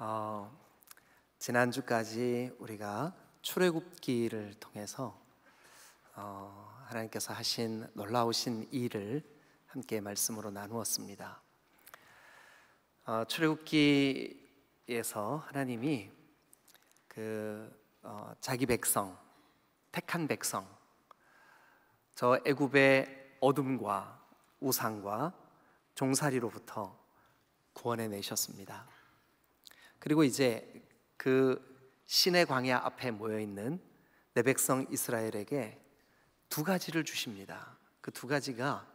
어, 지난주까지 우리가 출애굽기를 통해서 하나님께서 하신 놀라우신 일을 함께 말씀으로 나누었습니다. 출애굽기에서 하나님이 자기 백성, 택한 백성, 저 애굽의 어둠과 우상과 종살이로부터 구원해 내셨습니다. 그리고 이제 그 신의 광야 앞에 모여있는 내 백성 이스라엘에게 두 가지를 주십니다. 그 두 가지가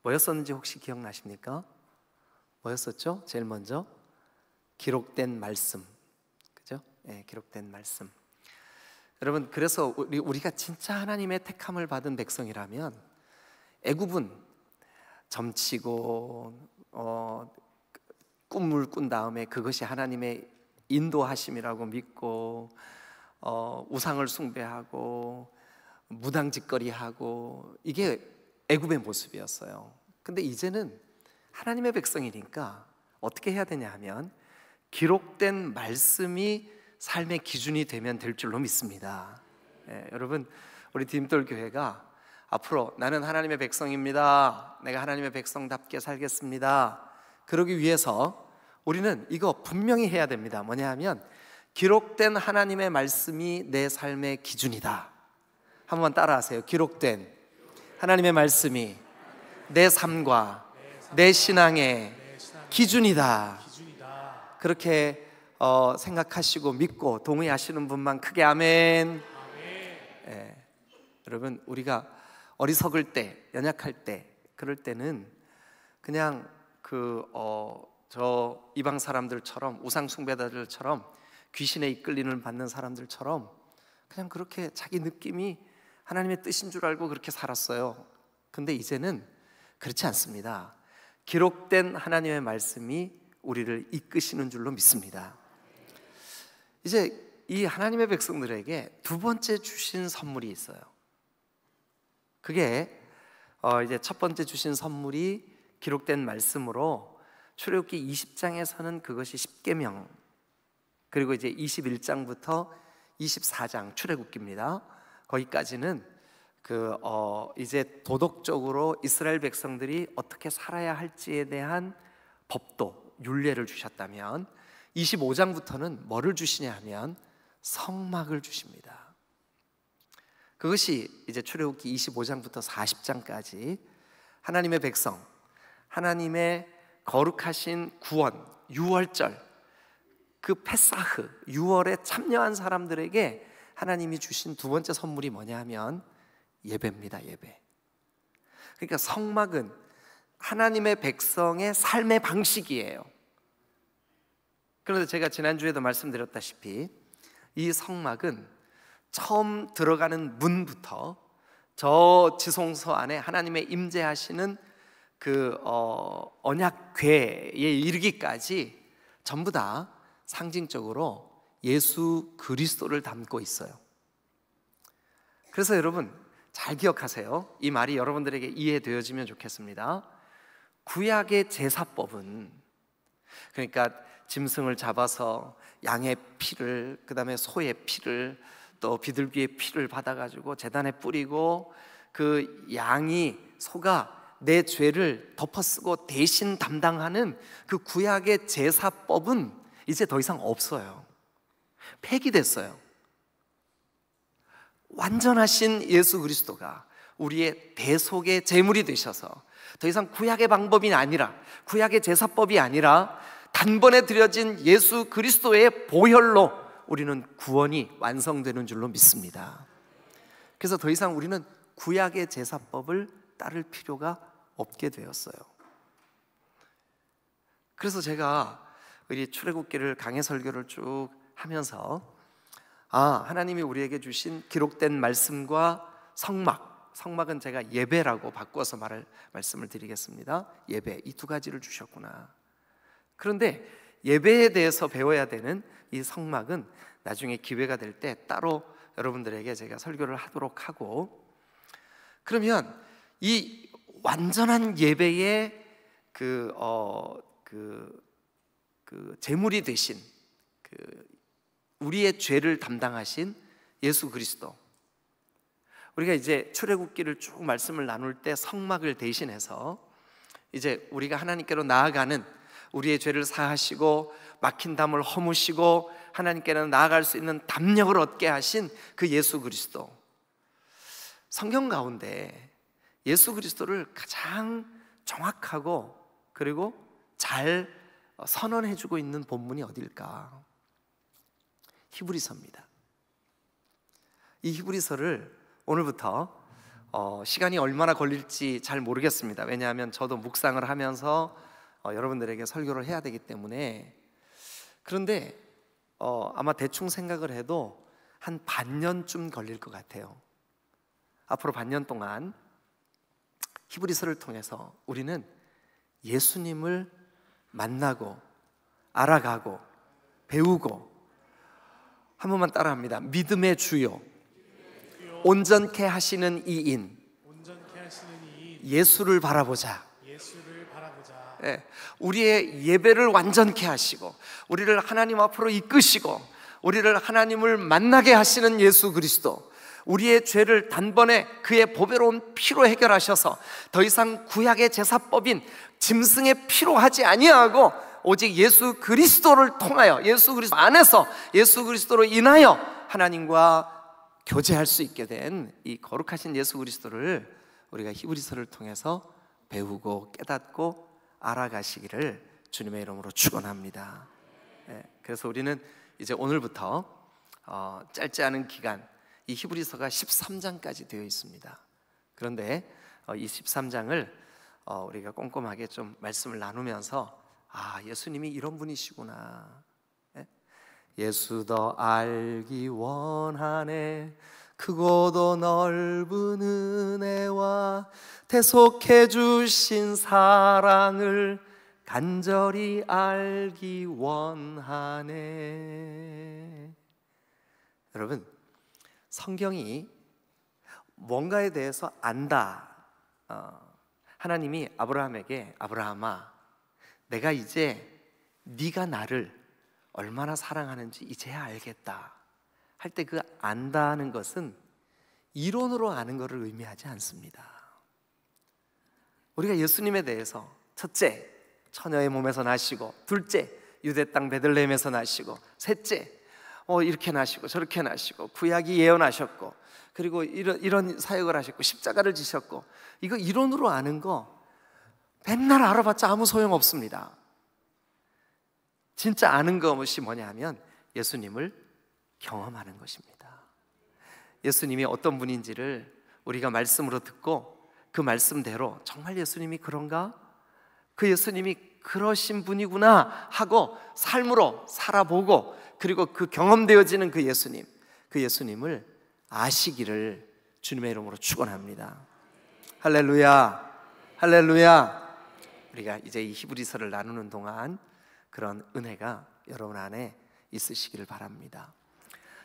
뭐였었는지 혹시 기억나십니까? 뭐였었죠? 제일 먼저 기록된 말씀, 그죠? 네, 기록된 말씀. 여러분, 그래서 우리가 진짜 하나님의 택함을 받은 백성이라면 애굽은 점치고 꿈을 꾼 다음에 그것이 하나님의 인도하심이라고 믿고 우상을 숭배하고 무당짓거리하고, 이게 애굽의 모습이었어요. 근데 이제는 하나님의 백성이니까 어떻게 해야 되냐 하면 기록된 말씀이 삶의 기준이 되면 될 줄로 믿습니다. 여러분, 우리 디딤돌 교회가 앞으로 나는 하나님의 백성입니다, 내가 하나님의 백성답게 살겠습니다, 그러기 위해서 우리는 이거 분명히 해야 됩니다. 뭐냐 하면 기록된 하나님의 말씀이 내 삶의 기준이다. 한번 따라하세요. 기록된 하나님의 말씀이 내 삶과 내 신앙의 기준이다. 그렇게 생각하시고 믿고 동의하시는 분만 크게 아멘. 여러분, 우리가 어리석을 때, 연약할 때, 그럴 때는 그냥 저 이방 사람들처럼, 우상 숭배자들처럼, 귀신에 이끌리는 받는 사람들처럼 그냥 그렇게 자기 느낌이 하나님의 뜻인 줄 알고 그렇게 살았어요. 근데 이제는 그렇지 않습니다. 기록된 하나님의 말씀이 우리를 이끄시는 줄로 믿습니다. 이제 이 하나님의 백성들에게 두 번째 주신 선물이 있어요. 그게 이제 첫 번째 주신 선물이 기록된 말씀으로 출애굽기 20장에서는 그것이 십계명, 그리고 이제 21장부터 24장 출애굽기입니다. 거기까지는 이제 도덕적으로 이스라엘 백성들이 어떻게 살아야 할지에 대한 법도, 율례를 주셨다면 25장부터는 뭐를 주시냐 하면 성막을 주십니다. 그것이 이제 출애굽기 25장부터 40장까지 하나님의 백성, 하나님의 거룩하신 구원, 유월절, 그 페사흐, 유월에 참여한 사람들에게 하나님이 주신 두 번째 선물이 뭐냐 하면 예배입니다. 예배. 그러니까 성막은 하나님의 백성의 삶의 방식이에요. 그런데 제가 지난주에도 말씀드렸다시피 이 성막은 처음 들어가는 문부터 저 지성소 안에 하나님의 임재하시는 그 언약궤에 이르기까지 전부 다 상징적으로 예수 그리스도를 담고 있어요. 그래서 여러분 잘 기억하세요. 이 말이 여러분들에게 이해되어지면 좋겠습니다. 구약의 제사법은, 그러니까 짐승을 잡아서 양의 피를, 그 다음에 소의 피를, 또 비둘기의 피를 받아가지고 제단에 뿌리고 그 양이, 소가 내 죄를 덮어쓰고 대신 담당하는 그 구약의 제사법은 이제 더 이상 없어요. 폐기됐어요. 완전하신 예수 그리스도가 우리의 대속의 제물이 되셔서 더 이상 구약의 방법이 아니라, 구약의 제사법이 아니라 단번에 드려진 예수 그리스도의 보혈로 우리는 구원이 완성되는 줄로 믿습니다. 그래서 더 이상 우리는 구약의 제사법을 따를 필요가 없게 되었어요. 그래서 제가 우리 출애굽기를 강해 설교를 쭉 하면서 하나님이 우리에게 주신 기록된 말씀과 성막은 제가 예배라고 바꿔서 말씀을 드리겠습니다. 예배, 이 두 가지를 주셨구나. 그런데 예배에 대해서 배워야 되는 이 성막은 나중에 기회가 될 때 따로 여러분들에게 제가 설교를 하도록 하고, 그러면 이 완전한 예배의 그 제물이 되신 우리의 죄를 담당하신 예수 그리스도. 우리가 이제 출애굽기를 쭉 말씀을 나눌 때 성막을 대신해서 이제 우리가 하나님께로 나아가는, 우리의 죄를 사하시고 막힌 담을 허무시고 하나님께로 나아갈 수 있는 담력을 얻게 하신 그 예수 그리스도. 성경 가운데 예수 그리스도를 가장 정확하고 그리고 잘 선언해주고 있는 본문이 어딜까? 히브리서입니다. 이 히브리서를 오늘부터 시간이 얼마나 걸릴지 잘 모르겠습니다. 왜냐하면 저도 묵상을 하면서 여러분들에게 설교를 해야 되기 때문에. 그런데 아마 대충 생각을 해도 한 반년쯤 걸릴 것 같아요. 앞으로 반년 동안 히브리서를 통해서 우리는 예수님을 만나고 알아가고 배우고, 한 번만 따라합니다. 믿음의 주요, 온전케 하시는 이인, 예수를 바라보자. 우리의 예배를 완전케 하시고 우리를 하나님 앞으로 이끄시고 우리를 하나님을 만나게 하시는 예수 그리스도, 우리의 죄를 단번에 그의 보배로운 피로 해결하셔서 더 이상 구약의 제사법인 짐승의 피로 하지 아니하고 오직 예수 그리스도를 통하여, 예수 그리스도 안에서, 예수 그리스도로 인하여 하나님과 교제할 수 있게 된 이 거룩하신 예수 그리스도를 우리가 히브리서를 통해서 배우고 깨닫고 알아가시기를 주님의 이름으로 축원합니다. 그래서 우리는 이제 오늘부터 짧지 않은 기간, 이 히브리서가 13장까지 되어 있습니다. 그런데 이 13장을 우리가 꼼꼼하게 좀 말씀을 나누면서 예수님이 이런 분이시구나, 예수 더 알기 원하네, 크고도 넓은 은혜와 대속해 주신 사랑을 간절히 알기 원하네. 여러분, 성경이 뭔가에 대해서 안다. 하나님이 아브라함에게, 아브라함아, 내가 이제 네가 나를 얼마나 사랑하는지 이제야 알겠다 할 때 그 안다는 것은 이론으로 아는 것을 의미하지 않습니다. 우리가 예수님에 대해서 첫째, 처녀의 몸에서 나시고, 둘째, 유대 땅 베들레헴에서 나시고, 셋째, 이렇게 나시고 저렇게 나시고 구약이 예언하셨고, 그리고 이런 사역을 하셨고 십자가를 지셨고, 이거 이론으로 아는 거 맨날 알아봤자 아무 소용없습니다. 진짜 아는 것이 뭐냐 하면 예수님을 경험하는 것입니다. 예수님이 어떤 분인지를 우리가 말씀으로 듣고 그 말씀대로 정말 예수님이 그런가? 그 예수님이 그러신 분이구나 하고 삶으로 살아보고, 그리고 그 경험되어지는 그 예수님을 아시기를 주님의 이름으로 축원합니다. 할렐루야, 할렐루야. 우리가 이제 이 히브리서를 나누는 동안 그런 은혜가 여러분 안에 있으시기를 바랍니다.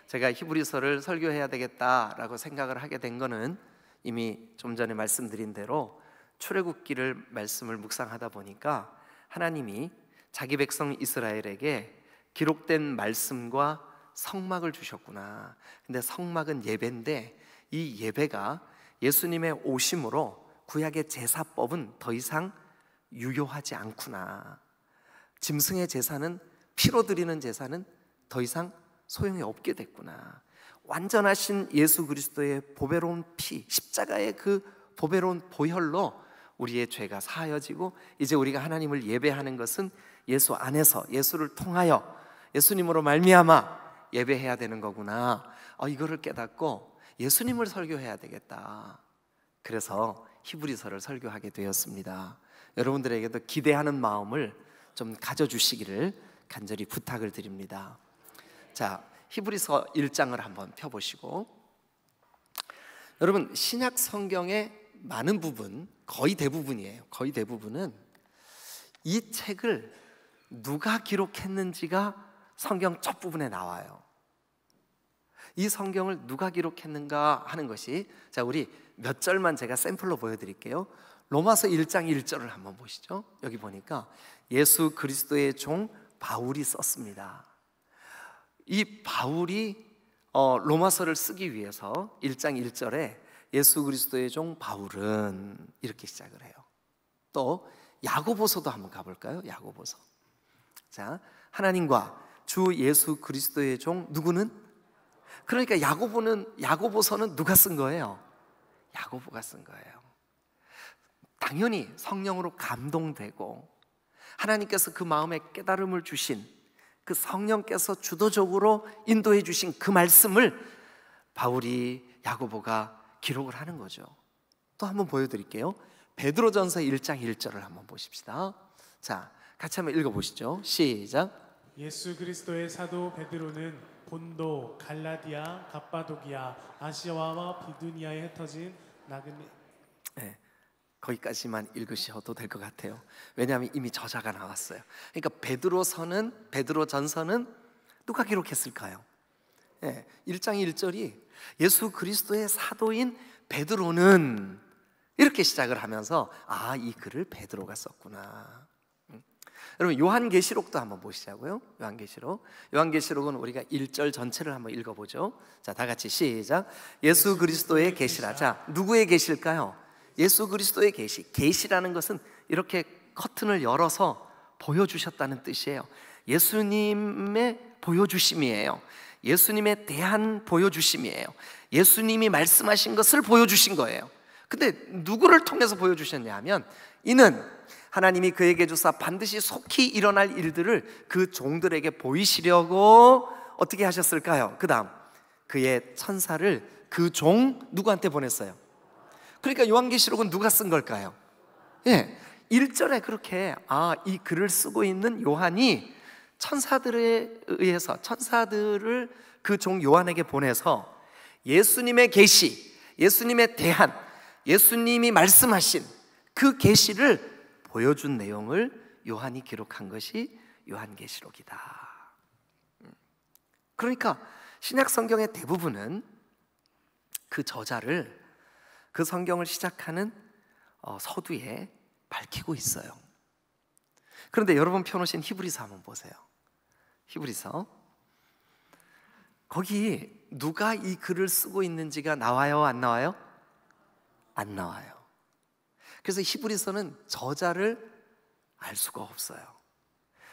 제가 히브리서를 설교해야 되겠다라고 생각을 하게 된 거는 이미 좀 전에 말씀드린 대로 출애굽기를 말씀을 묵상하다 보니까 하나님이 자기 백성 이스라엘에게 기록된 말씀과 성막을 주셨구나. 근데 성막은 예배인데 이 예배가 예수님의 오심으로 구약의 제사법은 더 이상 유효하지 않구나. 짐승의 제사는, 피로 드리는 제사는 더 이상 소용이 없게 됐구나. 완전하신 예수 그리스도의 보배로운 피, 십자가의 그 보배로운 보혈로 우리의 죄가 사하여지고 이제 우리가 하나님을 예배하는 것은 예수 안에서, 예수를 통하여 예수님으로 말미암아 예배해야 되는 거구나. 이거를 깨닫고 예수님을 설교해야 되겠다. 그래서 히브리서를 설교하게 되었습니다. 여러분들에게도 기대하는 마음을 좀 가져주시기를 간절히 부탁을 드립니다. 자, 히브리서 1장을 한번 펴보시고, 여러분 신약 성경의 많은 부분, 거의 대부분이에요. 거의 대부분은 이 책을 누가 기록했는지가 성경 첫 부분에 나와요. 이 성경을 누가 기록했는가 하는 것이, 자, 우리 몇 절만 제가 샘플로 보여드릴게요. 로마서 1장 1절을 한번 보시죠. 여기 보니까 예수 그리스도의 종 바울이 썼습니다. 이 바울이 로마서를 쓰기 위해서 1장 1절에 예수 그리스도의 종 바울은 이렇게 시작을 해요. 또 야고보서도 한번 가볼까요? 야고보서. 자, 하나님과 주 예수 그리스도의 종 누구는? 그러니까 야고보서는 누가 쓴 거예요? 야고보가 쓴 거예요. 당연히 성령으로 감동되고 하나님께서 그 마음에 깨달음을 주신 그 성령께서 주도적으로 인도해 주신 그 말씀을 바울이 야고보가 기록을 하는 거죠. 또 한번 보여드릴게요. 베드로전서 1장 1절을 한번 보십시다. 자, 같이 한번 읽어보시죠. 시작. 예수 그리스도의 사도 베드로는 본도, 갈라디아, 갑바도기아, 아시아와 비두니아에 흩어진 나그네. 네, 거기까지만 읽으셔도 될 것 같아요. 왜냐하면 이미 저자가 나왔어요. 그러니까 베드로전서는 누가 기록했을까요? 네, 1장 1절이 예수 그리스도의 사도인 베드로는 이렇게 시작을 하면서 이 글을 베드로가 썼구나. 여러분 요한계시록도 한번 보시자고요. 요한계시록은 우리가 1절 전체를 한번 읽어보죠. 자, 다 같이 시작. 예수 그리스도의 계시라. 자, 누구의 계시일까요? 예수 그리스도의 계시. 계시라는 것은 이렇게 커튼을 열어서 보여주셨다는 뜻이에요. 예수님의 보여주심이에요. 예수님에 대한 보여주심이에요. 예수님이 말씀하신 것을 보여주신 거예요. 근데 누구를 통해서 보여주셨냐 하면 이는 하나님이 그에게 주사 반드시 속히 일어날 일들을 그 종들에게 보이시려고 어떻게 하셨을까요? 그 다음 그의 천사를 그 종 누구한테 보냈어요? 그러니까 요한계시록은 누가 쓴 걸까요? 1절에 그렇게 이 글을 쓰고 있는 요한이 천사들에 의해서 천사들을 그 종 요한에게 보내서 예수님의 계시, 예수님에 대한 예수님이 말씀하신 그 계시를 보여준 내용을 요한이 기록한 것이 요한계시록이다. 그러니까 신약 성경의 대부분은 그 저자를 그 성경을 시작하는 서두에 밝히고 있어요. 그런데 여러분 펴놓으신 히브리서 한번 보세요. 히브리서 거기 누가 이 글을 쓰고 있는지가 나와요? 안 나와요? 안 나와요. 그래서 히브리서는 저자를 알 수가 없어요.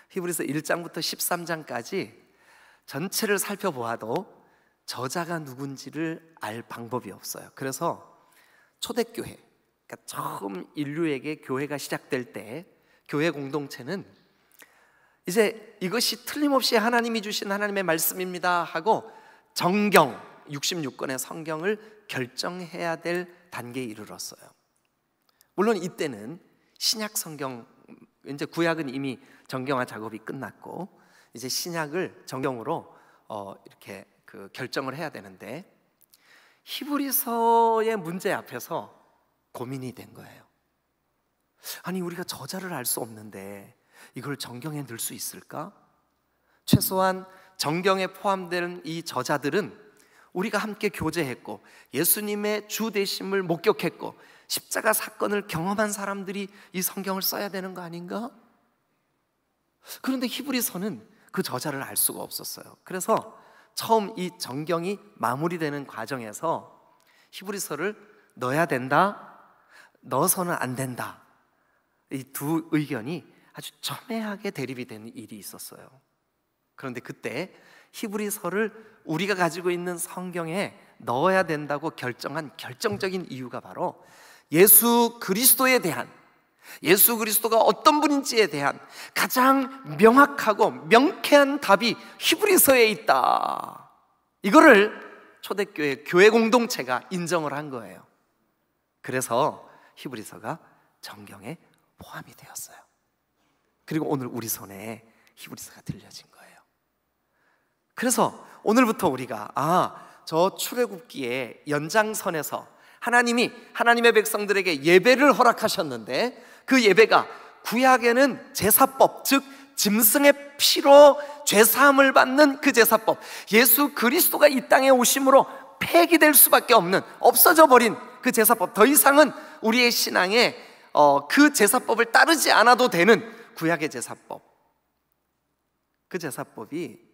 히브리서 1장부터 13장까지 전체를 살펴보아도 저자가 누군지를 알 방법이 없어요. 그래서 초대교회, 그러니까 처음 인류에게 교회가 시작될 때 교회 공동체는 이제 이것이 틀림없이 하나님이 주신 하나님의 말씀입니다 하고 정경 66권의 성경을 결정해야 될 단계에 이르렀어요. 물론 이때는 신약 성경, 이제 구약은 이미 정경화 작업이 끝났고 이제 신약을 정경으로 이렇게 결정을 해야 되는데 히브리서의 문제 앞에서 고민이 된 거예요. 아니 우리가 저자를 알 수 없는데 이걸 정경에 넣을 수 있을까? 최소한 정경에 포함되는 이 저자들은 우리가 함께 교제했고 예수님의 주 되심을 목격했고 십자가 사건을 경험한 사람들이 이 성경을 써야 되는 거 아닌가? 그런데 히브리서는 그 저자를 알 수가 없었어요. 그래서 처음 이 정경이 마무리되는 과정에서 히브리서를 넣어야 된다, 넣어서는 안 된다, 이 두 의견이 아주 첨예하게 대립이 되는 일이 있었어요. 그런데 그때 히브리서를 우리가 가지고 있는 성경에 넣어야 된다고 결정한 결정적인 이유가 바로 예수 그리스도에 대한, 예수 그리스도가 어떤 분인지에 대한 가장 명확하고 명쾌한 답이 히브리서에 있다. 이거를 초대교회 교회 공동체가 인정을 한 거예요. 그래서 히브리서가 정경에 포함이 되었어요. 그리고 오늘 우리 손에 히브리서가 들려진 거예요. 그래서 오늘부터 우리가 저 출애굽기의 연장선에서 하나님이 하나님의 백성들에게 예배를 허락하셨는데 그 예배가 구약에는 제사법, 즉 짐승의 피로 죄사함을 받는 그 제사법, 예수 그리스도가 이 땅에 오심으로 폐기될 수밖에 없는, 없어져 버린 그 제사법, 더 이상은 우리의 신앙에 그 제사법을 따르지 않아도 되는 구약의 제사법, 그 제사법이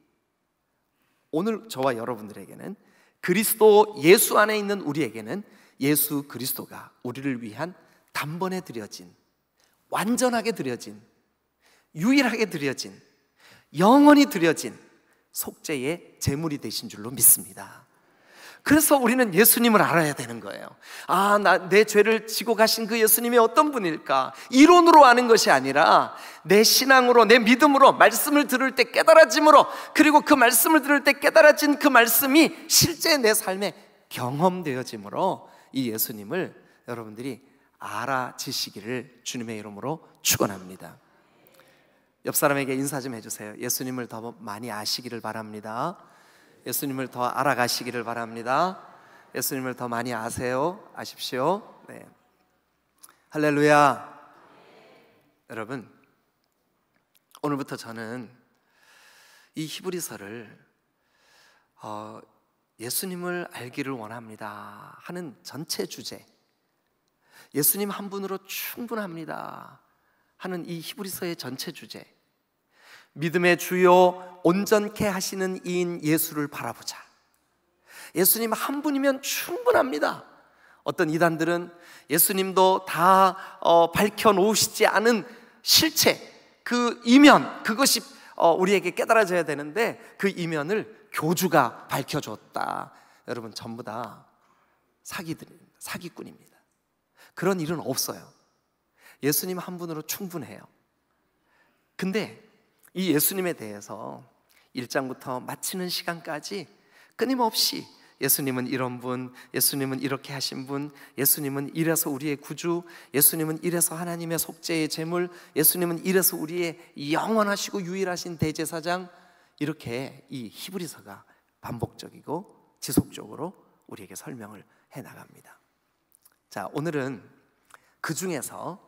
오늘 저와 여러분들에게는 그리스도 예수 안에 있는 우리에게는 예수 그리스도가 우리를 위한 단번에 드려진, 완전하게 드려진, 유일하게 드려진, 영원히 드려진 속죄의 제물이 되신 줄로 믿습니다. 그래서 우리는 예수님을 알아야 되는 거예요. 내 죄를 지고 가신 그 예수님이 어떤 분일까? 이론으로 아는 것이 아니라 내 신앙으로, 내 믿음으로, 말씀을 들을 때 깨달아짐으로, 그리고 그 말씀을 들을 때 깨달아진 그 말씀이 실제 내 삶에 경험되어짐으로 이 예수님을 여러분들이 알아지시기를 주님의 이름으로 축원합니다. 옆 사람에게 인사 좀 해주세요. 예수님을 더 많이 아시기를 바랍니다. 예수님을 더 알아가시기를 바랍니다. 예수님을 더 많이 아십시오. 네. 할렐루야. 여러분, 오늘부터 저는 이 히브리서를 예수님을 알기를 원합니다 하는 전체 주제, 예수님 한 분으로 충분합니다 하는 이 히브리서의 전체 주제, 믿음의 주요 온전케 하시는 이인 예수를 바라보자. 예수님 한 분이면 충분합니다. 어떤 이단들은 예수님도 다 밝혀놓으시지 않은 실체, 그 이면, 그것이 우리에게 깨달아져야 되는데 그 이면을 교주가 밝혀줬다. 여러분, 전부 다 사기꾼입니다. 그런 일은 없어요. 예수님 한 분으로 충분해요. 근데 이 예수님에 대해서 1장부터 마치는 시간까지 끊임없이 예수님은 이런 분, 예수님은 이렇게 하신 분, 예수님은 이래서 우리의 구주, 예수님은 이래서 하나님의 속죄의 제물, 예수님은 이래서 우리의 영원하시고 유일하신 대제사장, 이렇게 이 히브리서가 반복적이고 지속적으로 우리에게 설명을 해나갑니다. 자, 오늘은 그 중에서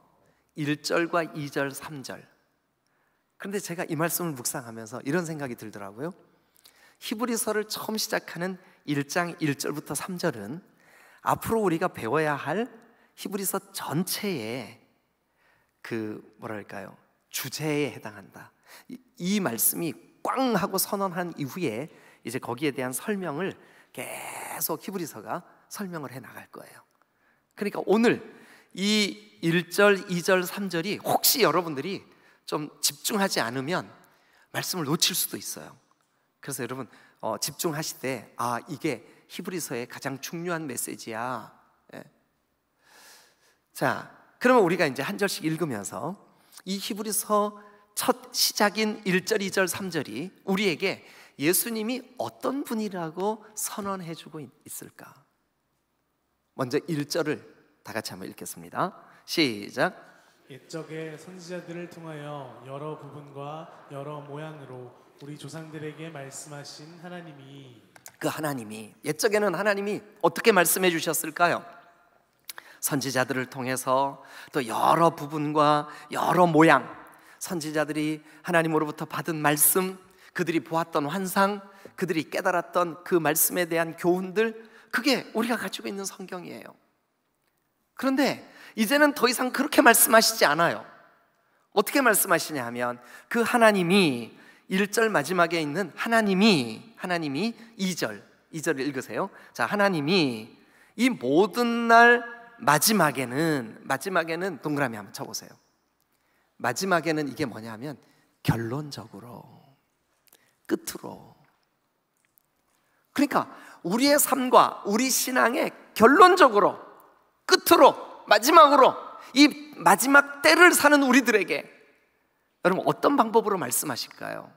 1절과 2절, 3절. 그런데 제가 이 말씀을 묵상하면서 이런 생각이 들더라고요. 히브리서를 처음 시작하는 1장 1절부터 3절은 앞으로 우리가 배워야 할 히브리서 전체의 주제에 해당한다. 이 말씀이 꽝 하고 선언한 이후에 이제 거기에 대한 설명을 계속 히브리서가 설명을 해 나갈 거예요. 그러니까 오늘 이 1절, 2절, 3절이 혹시 여러분들이 좀 집중하지 않으면 말씀을 놓칠 수도 있어요. 그래서 여러분 집중하실 때 이게 히브리서의 가장 중요한 메시지야. 예. 자, 그러면 우리가 이제 한 절씩 읽으면서 이 히브리서 첫 시작인 1절, 2절, 3절이 우리에게 예수님이 어떤 분이라고 선언해주고 있을까? 먼저 1절을 다 같이 한번 읽겠습니다. 시작. 옛적에 선지자들을 통하여 여러 부분과 여러 모양으로 우리 조상들에게 말씀하신 하나님이, 그 하나님이, 옛적에는 하나님이 어떻게 말씀해 주셨을까요? 선지자들을 통해서 또 여러 부분과 여러 모양, 선지자들이 하나님으로부터 받은 말씀, 그들이 보았던 환상, 그들이 깨달았던 그 말씀에 대한 교훈들, 그게 우리가 가지고 있는 성경이에요. 그런데 이제는 더 이상 그렇게 말씀하시지 않아요. 어떻게 말씀하시냐 하면 그 하나님이 1절 마지막에 있는 하나님이 2절 읽으세요. 자, 하나님이 이 모든 날 마지막에는 동그라미 한번 쳐보세요. 마지막에는 이게 뭐냐면 결론적으로, 끝으로. 그러니까 우리의 삶과 우리 신앙의 결론적으로, 끝으로, 마지막으로, 이 마지막 때를 사는 우리들에게 여러분 어떤 방법으로 말씀하실까요?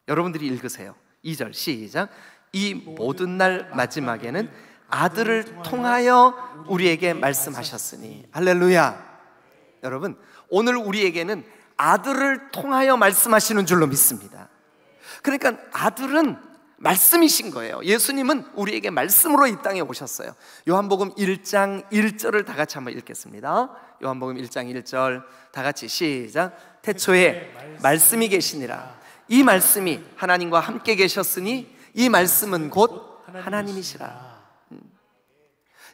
여러분들이 읽으세요. 2절 시작. 이 모든 날 마지막에는 아들을 통하여 우리에게 말씀하셨으니. 할렐루야. 여러분, 오늘 우리에게는 아들을 통하여 말씀하시는 줄로 믿습니다. 그러니까 아들은 말씀이신 거예요. 예수님은 우리에게 말씀으로 이 땅에 오셨어요. 요한복음 1장 1절을 다 같이 한번 읽겠습니다. 요한복음 1장 1절 다 같이 시작. 태초에 말씀이 계시니라. 이 말씀이 하나님과 함께 계셨으니 이 말씀은 곧 하나님이시라.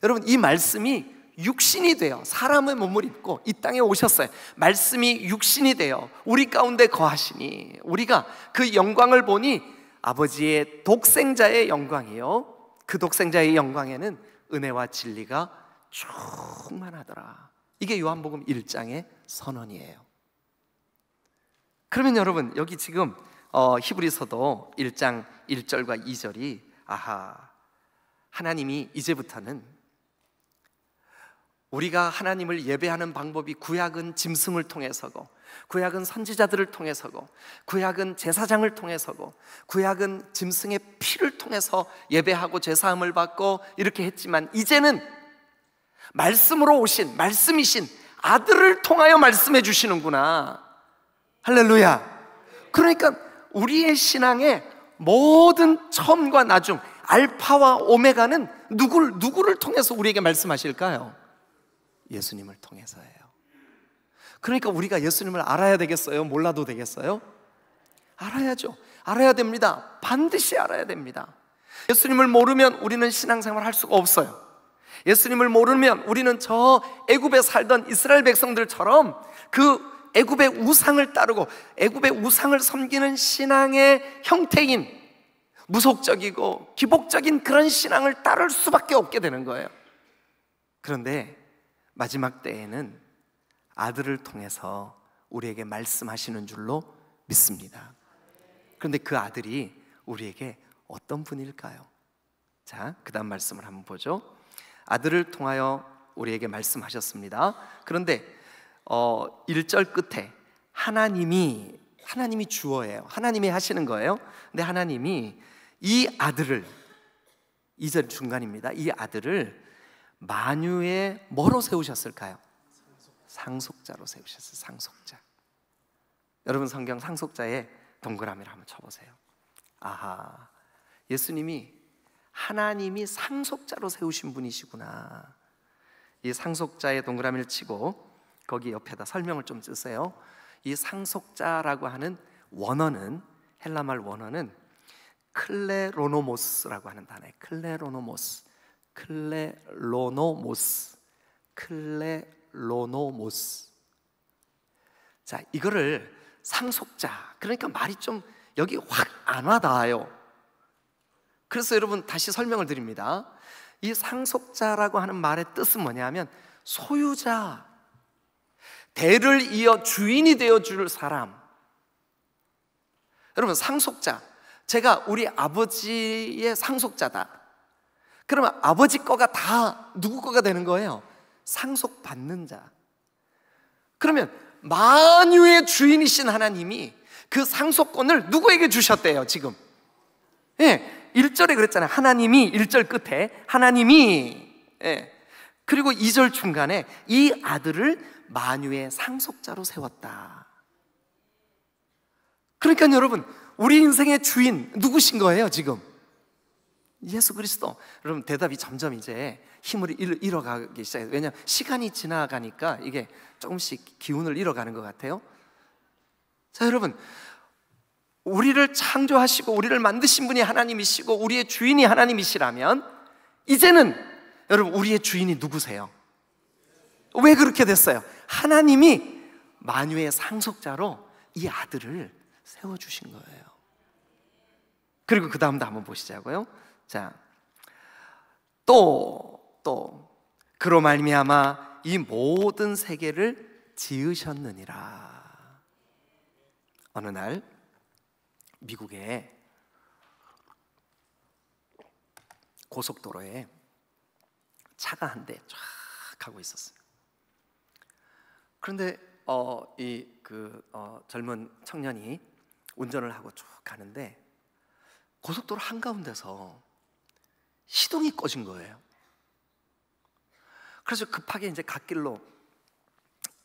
여러분, 이 말씀이 육신이 되어 사람의 몸을 입고 이 땅에 오셨어요. 말씀이 육신이 되어 우리 가운데 거하시니 우리가 그 영광을 보니 아버지의 독생자의 영광이요 그 독생자의 영광에는 은혜와 진리가 충만하더라. 이게 요한복음 1장의 선언이에요. 그러면 여러분 여기 지금 히브리서도 1장 1절과 2절이 하나님이 이제부터는 우리가 하나님을 예배하는 방법이 구약은 짐승을 통해서고 구약은 선지자들을 통해서고 구약은 제사장을 통해서고 구약은 짐승의 피를 통해서 예배하고 제사함을 받고 이렇게 했지만 이제는 말씀으로 오신 말씀이신 아들을 통하여 말씀해 주시는구나. 할렐루야. 그러니까 우리의 신앙의 모든 처음과 나중 알파와 오메가는 누구를 통해서 우리에게 말씀하실까요? 예수님을 통해서예요. 그러니까 우리가 예수님을 알아야 되겠어요? 몰라도 되겠어요? 알아야죠. 알아야 됩니다. 반드시 알아야 됩니다. 예수님을 모르면 우리는 신앙생활을 할 수가 없어요. 예수님을 모르면 우리는 저 애굽에 살던 이스라엘 백성들처럼 그 애굽의 우상을 따르고 애굽의 우상을 섬기는 신앙의 형태인 무속적이고 기복적인 그런 신앙을 따를 수밖에 없게 되는 거예요. 그런데 마지막 때에는 아들을 통해서 우리에게 말씀하시는 줄로 믿습니다. 그런데 그 아들이 우리에게 어떤 분일까요? 자, 그 다음 말씀을 한번 보죠. 아들을 통하여 우리에게 말씀하셨습니다. 그런데 1절 끝에 하나님이 주어예요. 하나님이 하시는 거예요. 근데 하나님이 이 아들을 2절 중간입니다. 이 아들을 만유에 뭐로 세우셨을까요? 상속자로 세우셨어요. 상속자. 여러분 성경 상속자에 동그라미를 한번 쳐보세요. 예수님이 하나님이 상속자로 세우신 분이시구나. 이 상속자의 동그라미를 치고 거기 옆에다 설명을 좀 쓰세요. 이 상속자라고 하는 원어는 헬라말 원어는 클레로노모스라고 하는 단어예요. 클레로노모스. 자, 이거를 상속자, 그러니까 말이 좀 여기 확 안 와닿아요. 그래서 여러분 다시 설명을 드립니다. 이 상속자라고 하는 말의 뜻은 뭐냐면 소유자, 대를 이어 주인이 되어줄 사람. 여러분 상속자, 제가 우리 아버지의 상속자다. 그러면 아버지 거가 다 누구 거가 되는 거예요? 상속받는 자. 그러면 만유의 주인이신 하나님이 그 상속권을 누구에게 주셨대요 지금? 1절에 그랬잖아요. 하나님이 1절 끝에 하나님이 그리고 2절 중간에 이 아들을 만유의 상속자로 세웠다. 그러니까 여러분 우리 인생의 주인 누구신 거예요 지금? 예수 그리스도. 여러분 대답이 점점 이제 힘을 잃어가기 시작해요. 왜냐하면 시간이 지나가니까 이게 조금씩 기운을 잃어가는 것 같아요. 자 여러분, 우리를 창조하시고 우리를 만드신 분이 하나님이시고 우리의 주인이 하나님이시라면 이제는 여러분 우리의 주인이 누구세요? 왜 그렇게 됐어요? 하나님이 만유의 상속자로 이 아들을 세워주신 거예요. 그리고 그 다음도 한번 보시자고요. 자, 또 그로 말미암아 이 모든 세계를 지으셨느니라. 어느 날 미국의 고속도로에 차가 한 대 쫙 가고 있었어요. 그런데 젊은 청년이 운전을 하고 쭉 가는데 고속도로 한가운데서 시동이 꺼진 거예요. 그래서 급하게 이제 갓길로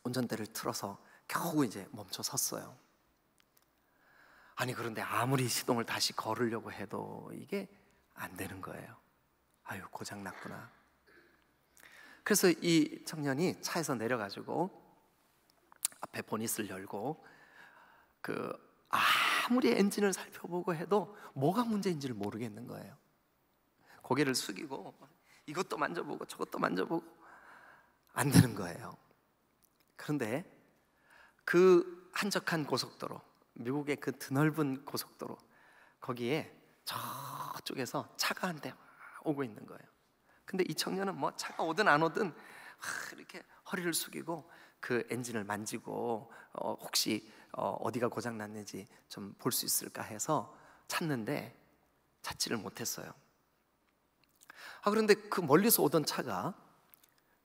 운전대를 틀어서 겨우 이제 멈춰 섰어요. 아니 그런데 아무리 시동을 다시 걸으려고 해도 이게 안 되는 거예요. 아유 고장 났구나. 그래서 이 청년이 차에서 내려가지고 앞에 보닛을 열고 아무리 엔진을 살펴보고 해도 뭐가 문제인지를 모르겠는 거예요. 고개를 숙이고 이것도 만져보고 저것도 만져보고 안 되는 거예요. 그런데 그 한적한 고속도로, 미국의 그 드넓은 고속도로, 거기에 저쪽에서 차가 한 대 오고 있는 거예요. 근데 이 청년은 뭐 차가 오든 안 오든 이렇게 허리를 숙이고 그 엔진을 만지고 혹시 어디가 고장 났는지 좀 볼 수 있을까 해서 찾는데 찾지를 못했어요. 그런데 그 멀리서 오던 차가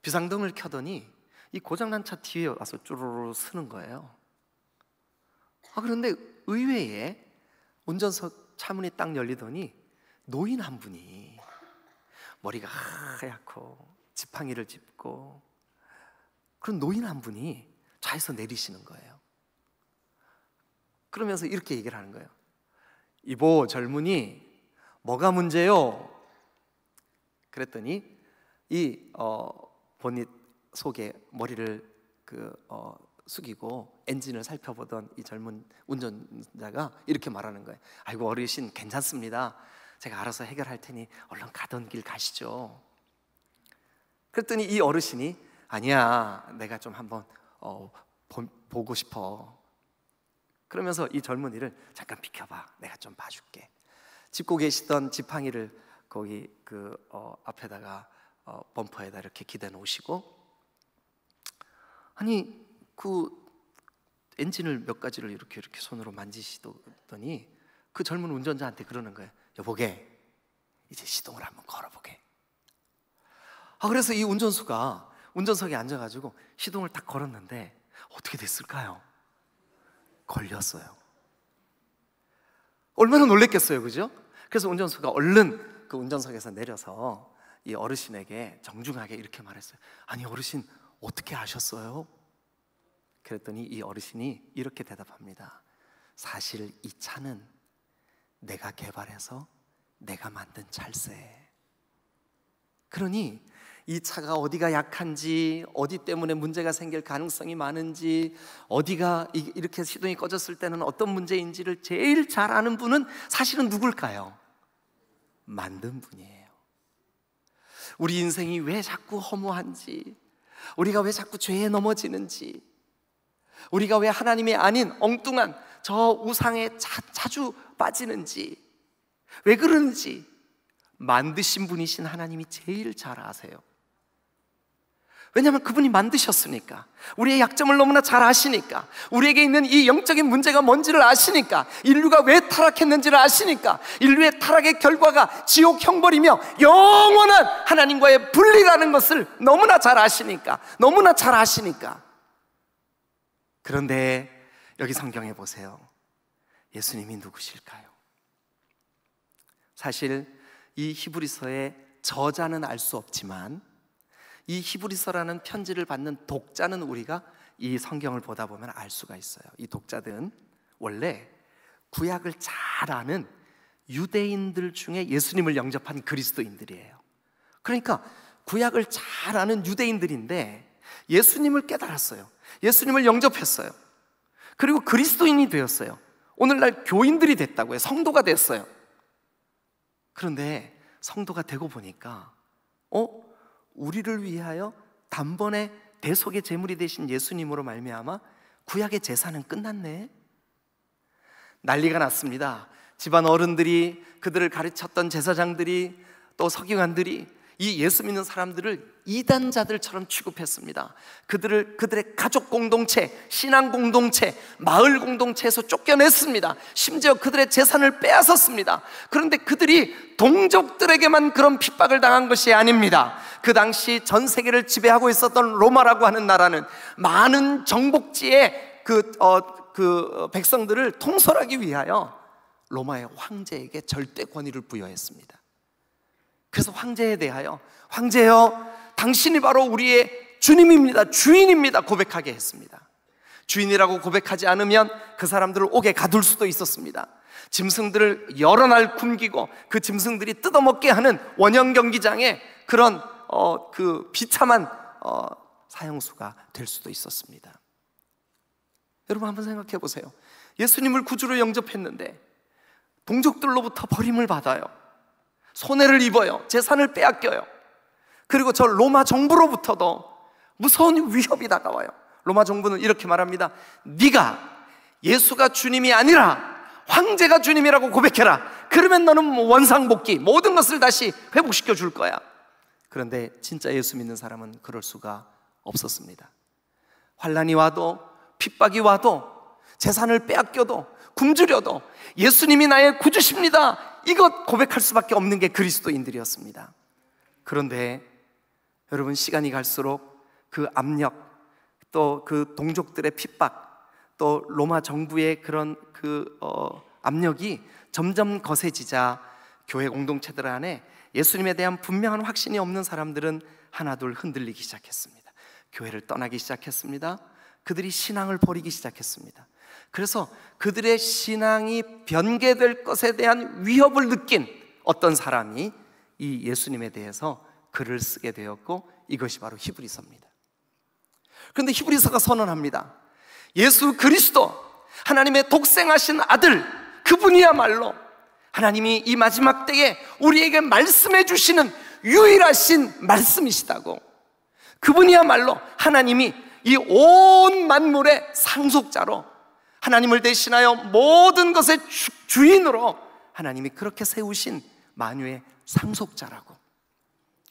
비상등을 켜더니 이 고장난 차 뒤에 와서 쭈루루 쓰는 거예요. 그런데 의외에 운전석 차문이 딱 열리더니 노인 한 분이 머리가 하얗고 지팡이를 짚고 그런 노인 한 분이 차에서 내리시는 거예요. 그러면서 이렇게 얘기를 하는 거예요. 이보 젊은이, 뭐가 문제요? 그랬더니 이 보닛 속에 머리를 숙이고 엔진을 살펴보던 이 젊은 운전자가 이렇게 말하는 거예요. 아이고 어르신 괜찮습니다. 제가 알아서 해결할 테니 얼른 가던 길 가시죠. 그랬더니 이 어르신이 아니야, 내가 좀 한번 보고 싶어. 그러면서 이 젊은이를 잠깐 비켜봐, 내가 좀 봐줄게. 짚고 계시던 지팡이를 거기 앞에다가 범퍼에다 이렇게 기대 놓으시고, 아니 그 엔진을 몇 가지를 이렇게 손으로 만지시더니 그 젊은 운전자한테 그러는 거예요. 여보게, 이제 시동을 한번 걸어보게. 그래서 이 운전수가 운전석에 앉아가지고 시동을 딱 걸었는데 어떻게 됐을까요? 걸렸어요. 얼마나 놀랬겠어요, 그죠? 그래서 운전수가 얼른 그 운전석에서 내려서 이 어르신에게 정중하게 이렇게 말했어요. 아니 어르신, 어떻게 아셨어요? 그랬더니 이 어르신이 이렇게 대답합니다. 사실 이 차는 내가 개발해서 내가 만든 차일세. 그러니 이 차가 어디가 약한지, 어디 때문에 문제가 생길 가능성이 많은지, 어디가 이렇게 시동이 꺼졌을 때는 어떤 문제인지를 제일 잘 아는 분은 사실은 누굴까요? 만든 분이에요. 우리 인생이 왜 자꾸 허무한지, 우리가 왜 자꾸 죄에 넘어지는지, 우리가 왜 하나님이 아닌 엉뚱한 저 우상에 자주 빠지는지, 왜 그러는지 만드신 분이신 하나님이 제일 잘 아세요. 왜냐하면 그분이 만드셨으니까, 우리의 약점을 너무나 잘 아시니까, 우리에게 있는 이 영적인 문제가 뭔지를 아시니까, 인류가 왜 타락했는지를 아시니까, 인류의 타락의 결과가 지옥 형벌이며 영원한 하나님과의 분리라는 것을 너무나 잘 아시니까, 너무나 잘 아시니까. 그런데 여기 성경에 보세요. 예수님이 누구실까요? 사실 이 히브리서의 저자는 알 수 없지만 이 히브리서라는 편지를 받는 독자는 우리가 이 성경을 보다 보면 알 수가 있어요. 이 독자들은 원래 구약을 잘 아는 유대인들 중에 예수님을 영접한 그리스도인들이에요. 그러니까 구약을 잘 아는 유대인들인데 예수님을 깨달았어요. 예수님을 영접했어요. 그리고 그리스도인이 되었어요. 오늘날 교인들이 됐다고요. 성도가 됐어요. 그런데 성도가 되고 보니까 우리를 위하여 단번에 대속의 제물이 되신 예수님으로 말미암아 구약의 제사는 끝났네. 난리가 났습니다. 집안 어른들이, 그들을 가르쳤던 제사장들이, 또 서기관들이 이 예수 믿는 사람들을 이단자들처럼 취급했습니다. 그들의 가족 공동체, 신앙 공동체, 마을 공동체에서 쫓겨냈습니다. 심지어 그들의 재산을 빼앗았습니다. 그런데 그들이 동족들에게만 그런 핍박을 당한 것이 아닙니다. 그 당시 전 세계를 지배하고 있었던 로마라고 하는 나라는 많은 정복지의 그 백성들을 통솔하기 위하여 로마의 황제에게 절대 권위를 부여했습니다. 그래서 황제에 대하여 황제여, 당신이 바로 우리의 주님입니다, 주인입니다 고백하게 했습니다. 주인이라고 고백하지 않으면 그 사람들을 옥에 가둘 수도 있었습니다. 짐승들을 여러 날 굶기고 그 짐승들이 뜯어먹게 하는 원형 경기장에 그런 그 비참한 사형수가 될 수도 있었습니다. 여러분 한번 생각해 보세요. 예수님을 구주로 영접했는데 동족들로부터 버림을 받아요. 손해를 입어요. 재산을 빼앗겨요. 그리고 저 로마 정부로부터도 무서운 위협이 다가와요. 로마 정부는 이렇게 말합니다. 네가 예수가 주님이 아니라 황제가 주님이라고 고백해라. 그러면 너는 원상복귀, 모든 것을 다시 회복시켜 줄 거야. 그런데 진짜 예수 믿는 사람은 그럴 수가 없었습니다. 환난이 와도, 핍박이 와도, 재산을 빼앗겨도, 굶주려도 예수님이 나의 구주십니다, 이것 고백할 수밖에 없는 게 그리스도인들이었습니다. 그런데 여러분, 시간이 갈수록 그 압력, 또 그 동족들의 핍박, 또 로마 정부의 그런 압력이 점점 거세지자 교회 공동체들 안에 예수님에 대한 분명한 확신이 없는 사람들은 하나둘 흔들리기 시작했습니다. 교회를 떠나기 시작했습니다. 그들이 신앙을 버리기 시작했습니다. 그래서 그들의 신앙이 변개될 것에 대한 위협을 느낀 어떤 사람이 이 예수님에 대해서 글을 쓰게 되었고, 이것이 바로 히브리서입니다. 그런데 히브리서가 선언합니다. 예수 그리스도, 하나님의 독생하신 아들, 그분이야말로 하나님이 이 마지막 때에 우리에게 말씀해 주시는 유일하신 말씀이시다고. 그분이야말로 하나님이 이 온 만물의 상속자로, 하나님을 대신하여 모든 것의 주인으로 하나님이 그렇게 세우신 만유의 상속자라고.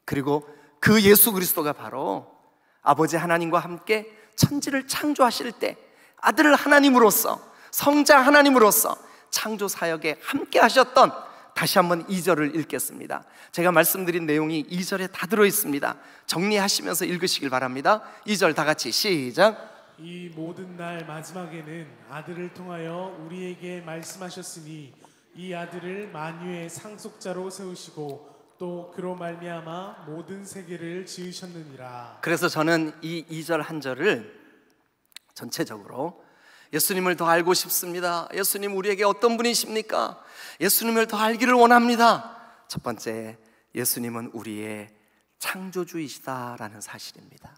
그리고 그 예수 그리스도가 바로 아버지 하나님과 함께 천지를 창조하실 때 아들 하나님으로서, 성자 하나님으로서 창조 사역에 함께 하셨던, 다시 한번 2절을 읽겠습니다. 제가 말씀드린 내용이 2절에 다 들어있습니다. 정리하시면서 읽으시길 바랍니다. 2절 다 같이 시작. 이 모든 날 마지막에는 아들을 통하여 우리에게 말씀하셨으니 이 아들을 만유의 상속자로 세우시고 또 그로 말미암아 모든 세계를 지으셨느니라. 그래서 저는 이 2절 한 절을 전체적으로 예수님을 더 알고 싶습니다. 예수님 우리에게 어떤 분이십니까? 예수님을 더 알기를 원합니다. 첫 번째, 예수님은 우리의 창조주이시다라는 사실입니다.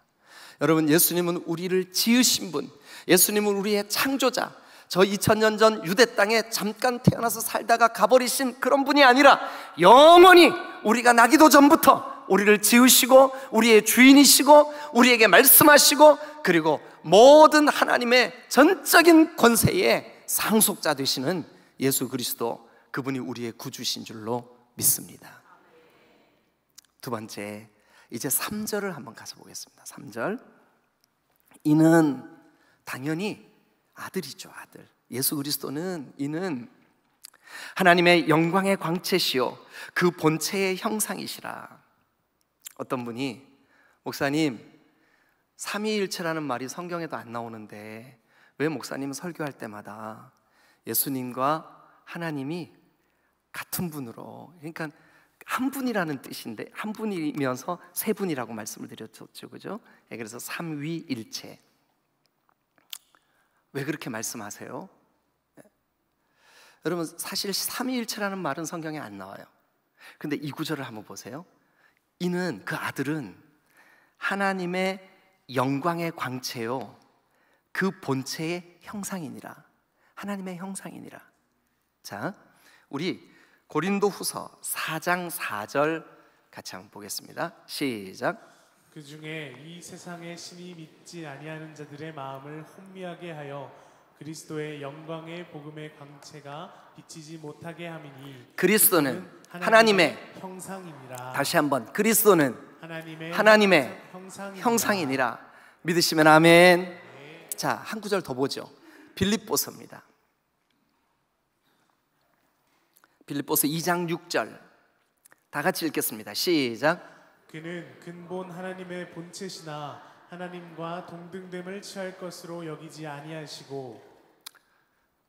여러분, 예수님은 우리를 지으신 분, 예수님은 우리의 창조자. 저 2000년 전 유대 땅에 잠깐 태어나서 살다가 가버리신 그런 분이 아니라 영원히 우리가 나기도 전부터 우리를 지으시고 우리의 주인이시고 우리에게 말씀하시고, 그리고 모든 하나님의 전적인 권세의 상속자 되시는 예수 그리스도, 그분이 우리의 구주신 줄로 믿습니다. 두 번째, 이제 3절을 한번 가서 보겠습니다. 3절. 이는 당연히 아들이죠, 아들. 예수 그리스도는, 이는 하나님의 영광의 광채시요 그 본체의 형상이시라. 어떤 분이, 목사님, 삼위일체라는 말이 성경에도 안 나오는데 왜 목사님 설교할 때마다 예수님과 하나님이 같은 분으로, 그러니까 한 분이라는 뜻인데 한 분이면서 세 분이라고 말씀을 드렸죠, 그죠? 그래서 삼위일체. 왜 그렇게 말씀하세요? 여러분, 사실 삼위일체라는 말은 성경에 안 나와요. 근데 이 구절을 한번 보세요. 이는, 그 아들은 하나님의 영광의 광채요 그 본체의 형상이니라. 하나님의 형상이니라. 자, 우리 고린도후서 4장 4절 같이 한번 보겠습니다. 시작. 그 중에 이 세상의 신이 믿지 아니하는 자들의 마음을 혼미하게 하여 그리스도의 영광의 복음의 광채가 비치지 못하게 함이니, 그리스도는 하나님의 형상이니라. 다시 한번, 그리스도는 하나님의 형상이니라. 믿으시면 아멘. 네. 자, 한 구절 더 보죠. 빌립보서입니다. 빌립보서 2장 6절 다 같이 읽겠습니다. 시작. 그는 근본 하나님의 본체시나 하나님과 동등됨을 취할 것으로 여기지 아니하시고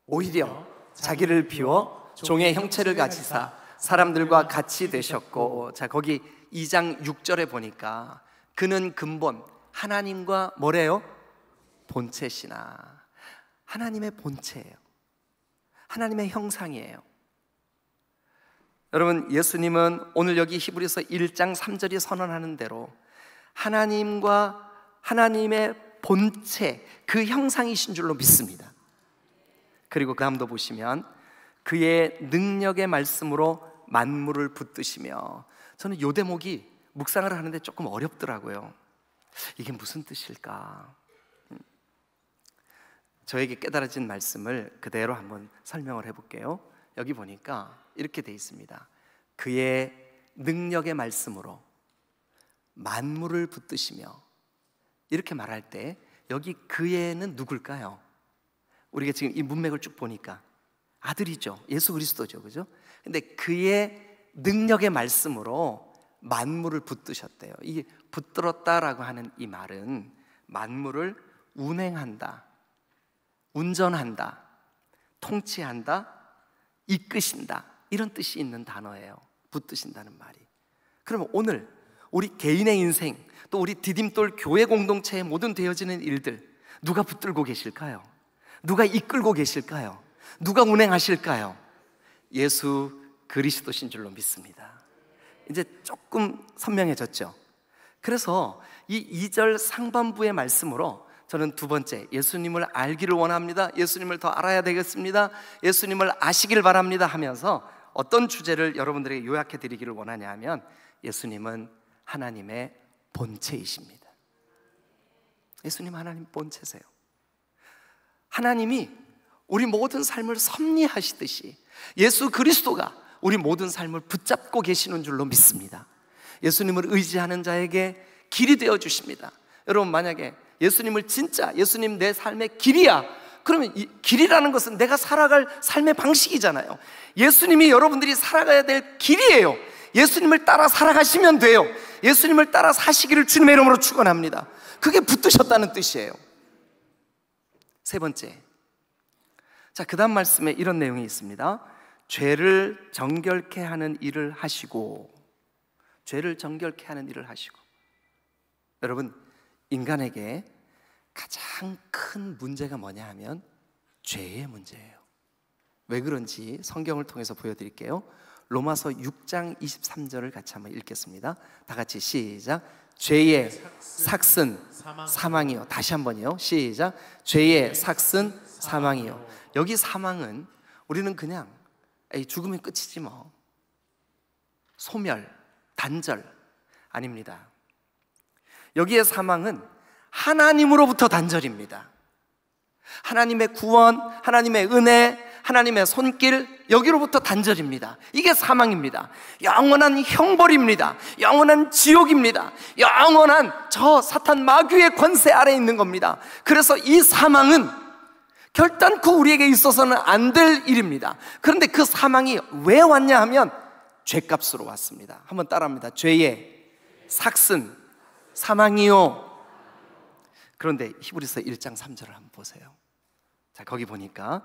오히려 자기를 비워 종의 형체를 가지사 사람들과 같이 되셨고. 자, 거기 2장 6절에 보니까 그는 근본 하나님과 뭐래요? 본체시나. 하나님의 본체예요. 하나님의 형상이에요. 여러분, 예수님은 오늘 여기 히브리서 1장 3절이 선언하는 대로 하나님과 하나님의 본체, 그 형상이신 줄로 믿습니다. 그리고 그 다음도 보시면 그의 능력의 말씀으로 만물을 붙드시며. 저는 이 대목이 묵상을 하는데 조금 어렵더라고요. 이게 무슨 뜻일까? 저에게 깨달아진 말씀을 그대로 한번 설명을 해볼게요. 여기 보니까 이렇게 돼 있습니다. 그의 능력의 말씀으로 만물을 붙드시며, 이렇게 말할 때 여기 그의는 누굴까요? 우리가 지금 이 문맥을 쭉 보니까 아들이죠. 예수 그리스도죠. 그죠? 근데 그의 능력의 말씀으로 만물을 붙드셨대요. 이게 붙들었다라고 하는 이 말은 만물을 운행한다, 운전한다, 통치한다, 이끄신다, 이런 뜻이 있는 단어예요. 붙드신다는 말이. 그러면 오늘 우리 개인의 인생, 또 우리 디딤돌 교회 공동체에 모든 되어지는 일들, 누가 붙들고 계실까요? 누가 이끌고 계실까요? 누가 운행하실까요? 예수 그리스도신 줄로 믿습니다. 이제 조금 선명해졌죠? 그래서 이 2절 상반부의 말씀으로 저는 두 번째, 예수님을 알기를 원합니다, 예수님을 더 알아야 되겠습니다, 예수님을 아시길 바랍니다 하면서 어떤 주제를 여러분들에게 요약해 드리기를 원하냐 하면, 예수님은 하나님의 본체이십니다. 예수님 하나님 본체세요. 하나님이 우리 모든 삶을 섭리하시듯이 예수 그리스도가 우리 모든 삶을 붙잡고 계시는 줄로 믿습니다. 예수님을 의지하는 자에게 길이 되어 주십니다. 여러분, 만약에 예수님을 진짜 예수님 내 삶의 길이야, 그러면 이 길이라는 것은 내가 살아갈 삶의 방식이잖아요. 예수님이 여러분들이 살아가야 될 길이에요. 예수님을 따라 살아가시면 돼요. 예수님을 따라 사시기를 주님의 이름으로 축원합니다. 그게 붙드셨다는 뜻이에요. 세 번째, 자, 그 다음 말씀에 이런 내용이 있습니다. 죄를 정결케 하는 일을 하시고, 죄를 정결케 하는 일을 하시고. 여러분, 인간에게 가장 큰 문제가 뭐냐 하면 죄의 문제예요. 왜 그런지 성경을 통해서 보여드릴게요. 로마서 6장 23절을 같이 한번 읽겠습니다. 다 같이 시작. 죄의 삭슨 사망이요. 다시 한번요. 시작. 죄의 삭슨 사망이요. 여기 사망은 우리는 그냥 죽으면 끝이지 뭐, 소멸, 단절 아닙니다. 여기의 사망은 하나님으로부터 단절입니다. 하나님의 구원, 하나님의 은혜, 하나님의 손길, 여기로부터 단절입니다. 이게 사망입니다. 영원한 형벌입니다. 영원한 지옥입니다. 영원한 저 사탄 마귀의 권세 아래에 있는 겁니다. 그래서 이 사망은 결단코 우리에게 있어서는 안 될 일입니다. 그런데 그 사망이 왜 왔냐 하면 죄값으로 왔습니다. 한번 따라합니다. 죄의 삭슨 사망이요. 그런데 히브리서 1장 3절을 한번 보세요. 자, 거기 보니까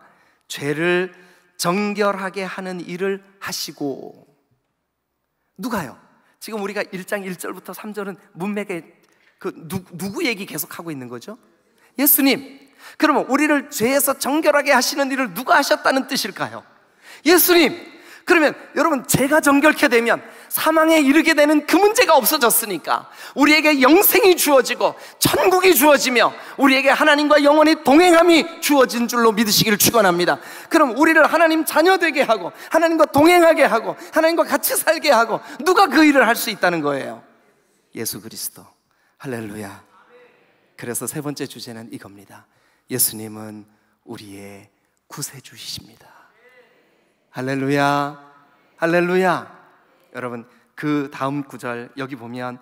죄를 정결하게 하는 일을 하시고. 누가요? 지금 우리가 1장 1절부터 3절은 문맥에 누구 얘기 계속하고 있는 거죠? 예수님. 그러면 우리를 죄에서 정결하게 하시는 일을 누가 하셨다는 뜻일까요? 예수님. 그러면 여러분, 죄가 정결케 되면 사망에 이르게 되는 그 문제가 없어졌으니까 우리에게 영생이 주어지고 천국이 주어지며 우리에게 하나님과 영원히 동행함이 주어진 줄로 믿으시기를 축원합니다. 그럼 우리를 하나님 자녀 되게 하고 하나님과 동행하게 하고 하나님과 같이 살게 하고 누가 그 일을 할 수 있다는 거예요? 예수 그리스도. 할렐루야. 그래서 세 번째 주제는 이겁니다. 예수님은 우리의 구세주이십니다. 할렐루야. 할렐루야. 여러분, 그 다음 구절 여기 보면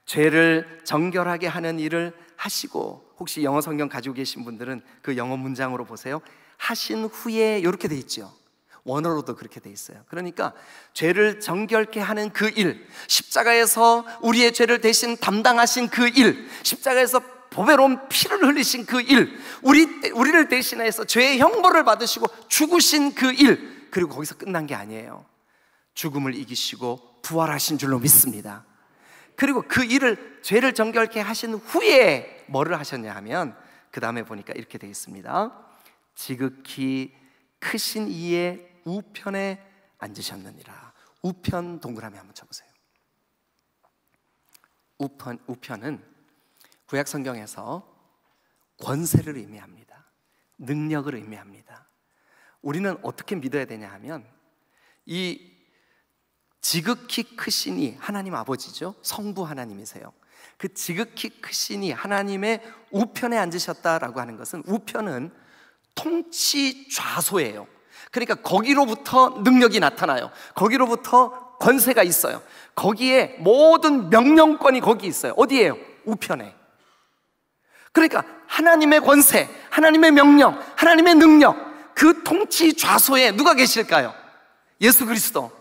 죄를 정결하게 하는 일을 하시고, 혹시 영어 성경 가지고 계신 분들은 그 영어 문장으로 보세요. 하신 후에 이렇게 돼 있죠. 원어로도 그렇게 돼 있어요. 그러니까 죄를 정결케 하는 그 일, 십자가에서 우리의 죄를 대신 담당하신 그 일, 십자가에서 보배로운 피를 흘리신 그 일, 우리를 대신해서 죄의 형벌을 받으시고 죽으신 그 일, 그리고 거기서 끝난 게 아니에요. 죽음을 이기시고 부활하신 줄로 믿습니다. 그리고 그 일을, 죄를 정결케 하신 후에 뭐를 하셨냐 하면 그 다음에 보니까 이렇게 되어 있습니다. 지극히 크신 이의 우편에 앉으셨느니라. 우편 동그라미 한번 쳐보세요. 우편은 구약 성경에서 권세를 의미합니다. 능력을 의미합니다. 우리는 어떻게 믿어야 되냐 하면 이 지극히 크시니 하나님 아버지죠. 성부 하나님이세요. 그 지극히 크시니 하나님의 우편에 앉으셨다라고 하는 것은, 우편은 통치 좌소예요. 그러니까 거기로부터 능력이 나타나요. 거기로부터 권세가 있어요. 거기에 모든 명령권이 거기 있어요. 어디예요? 우편에. 그러니까 하나님의 권세, 하나님의 명령, 하나님의 능력, 그 통치 좌소에 누가 계실까요? 예수 그리스도.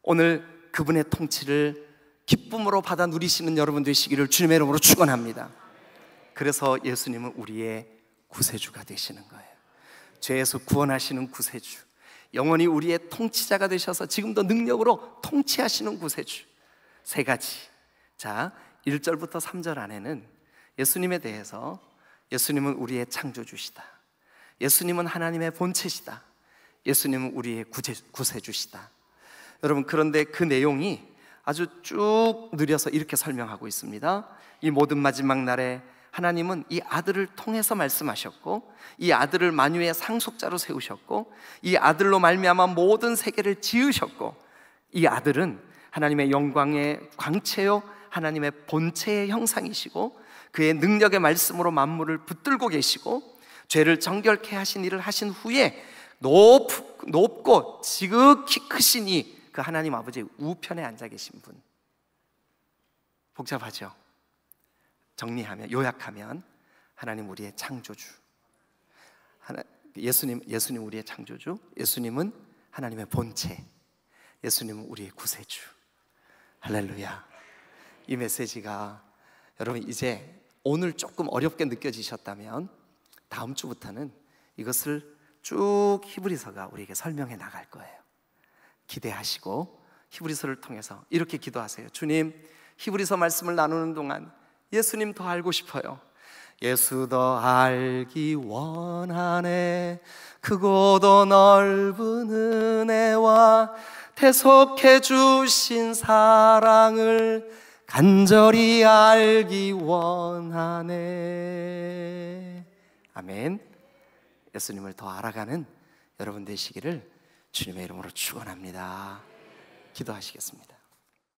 오늘 그분의 통치를 기쁨으로 받아 누리시는 여러분 되시기를 주님의 이름으로 축원합니다. 그래서 예수님은 우리의 구세주가 되시는 거예요. 죄에서 구원하시는 구세주, 영원히 우리의 통치자가 되셔서 지금도 능력으로 통치하시는 구세주. 세 가지. 자, 1절부터 3절 안에는 예수님에 대해서, 예수님은 우리의 창조주시다, 예수님은 하나님의 본체시다, 예수님은 우리의 구세주시다. 여러분, 그런데 그 내용이 아주 쭉 느려서 이렇게 설명하고 있습니다. 이 모든 마지막 날에 하나님은 이 아들을 통해서 말씀하셨고, 이 아들을 만유의 상속자로 세우셨고, 이 아들로 말미암아 모든 세계를 지으셨고, 이 아들은 하나님의 영광의 광채요 하나님의 본체의 형상이시고, 그의 능력의 말씀으로 만물을 붙들고 계시고, 죄를 정결케 하신 일을 하신 후에 높고 지극히 크신 이 그 하나님 아버지의 우편에 앉아 계신 분. 복잡하죠? 정리하면, 요약하면 하나님 우리의 창조주, 예수님 우리의 창조주, 예수님은 하나님의 본체, 예수님은 우리의 구세주. 할렐루야. 이 메시지가 여러분 이제 오늘 조금 어렵게 느껴지셨다면 다음 주부터는 이것을 쭉 히브리서가 우리에게 설명해 나갈 거예요. 기대하시고 히브리서를 통해서 이렇게 기도하세요. 주님, 히브리서 말씀을 나누는 동안 예수님 더 알고 싶어요. 예수 더 알기 원하네. 크고도 넓은 은혜와 대속해 주신 사랑을 간절히 알기 원하네. 아멘. 예수님을 더 알아가는 여러분 되시기를 주님의 이름으로 축원합니다. 기도하시겠습니다.